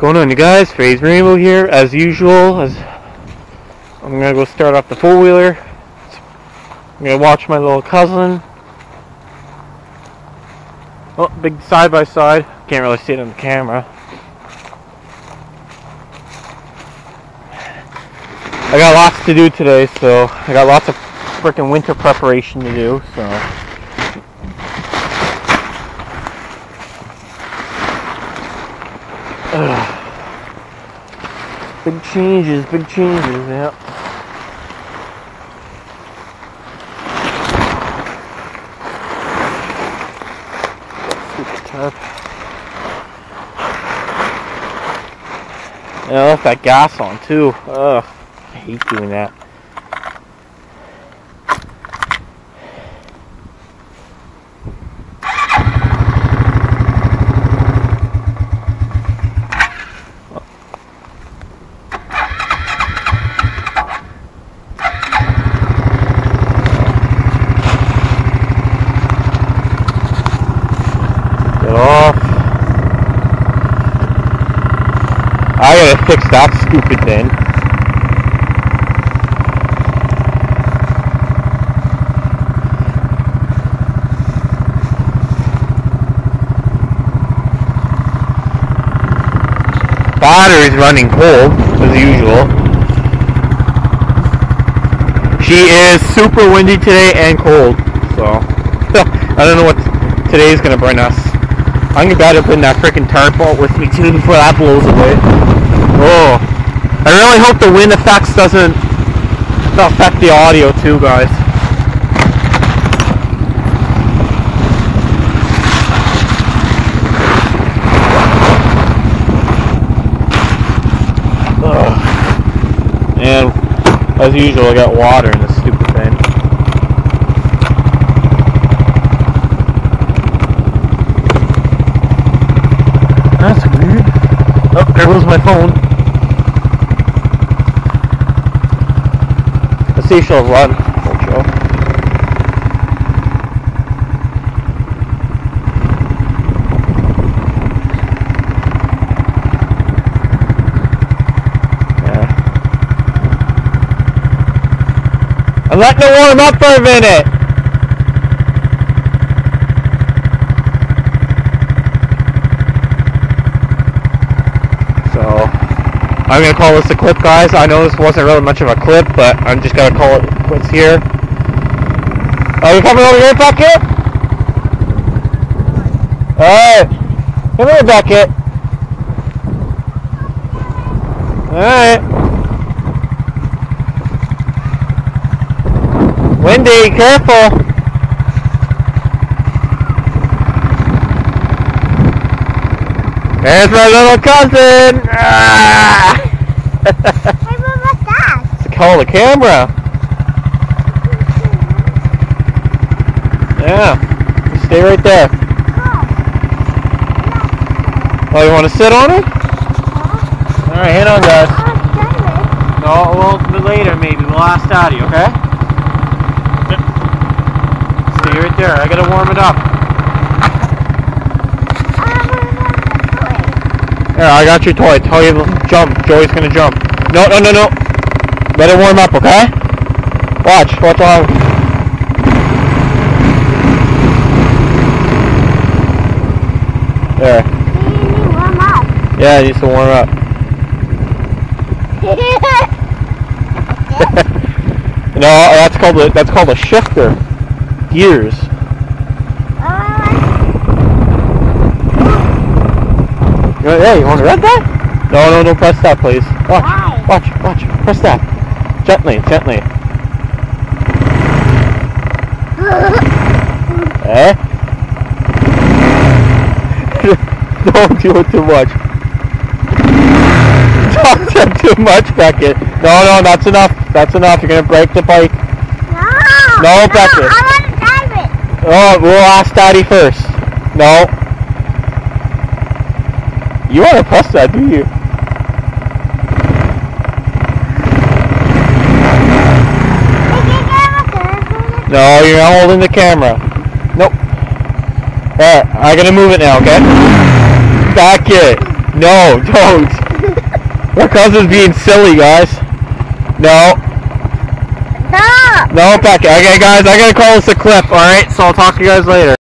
Going on, you guys? Phase Rainbow here, as usual. I'm gonna go start off the four-wheeler. I'm gonna watch my little cousin. Oh, big side-by-side. Can't really see it on the camera. I got lots to do today, so I got lots of freaking winter preparation to do, so. Big changes, yeah. Stupid tarp. And I left that gas on too. Ugh, I hate doing that. I gotta fix that stupid thing. Battery's running cold, as usual. She is super windy today and cold, so I don't know what today's gonna bring us. I'm gonna bring that freaking tarp out with me too before that blows away. Oh, I really hope the wind effects doesn't affect the audio too, guys. Ugh. And as usual, I got water in this stupid thing. That's weird. Oh, there goes my phone. Let's see if she'll run. Won't show. Yeah. I'm letting it warm up for a minute. I'm going to call this a clip, guys. I know this wasn't really much of a clip, but I'm just going to call it quits here. Are you coming over here, Bucket? Alright. Come here, Bucket. Alright. Windy, careful. There's my little cousin! Ah! Hey, what's that? It's called a camera. Yeah. You stay right there. Oh, you want to sit on it? Alright, hang on, guys. No, well, a bit later maybe. We'll ask Daddy, okay? Stay right there. I gotta warm it up. Here, I got your toy. Tell you to jump. Joey's gonna jump. No. Let it warm up, okay? Watch out. There. You need to warm up. Yeah, it needs to warm up. No, that's called a shifter. Gears. Hey, you want to rev that? No, don't press that, please. Watch. Press that. Gently. Eh? Don't do it too much. Don't do it too much, Beckett. No, that's enough. You're going to break the bike. No, Beckett. I want to drive it. Oh, we'll ask Daddy first. No. You want to press that, do you? No, you're not holding the camera. Nope. Alright, I gotta move it now, okay? Back it. No, don't. My cousin's being silly, guys. No. No. No, back. Okay, guys, I gotta call this a clip, alright? So I'll talk to you guys later.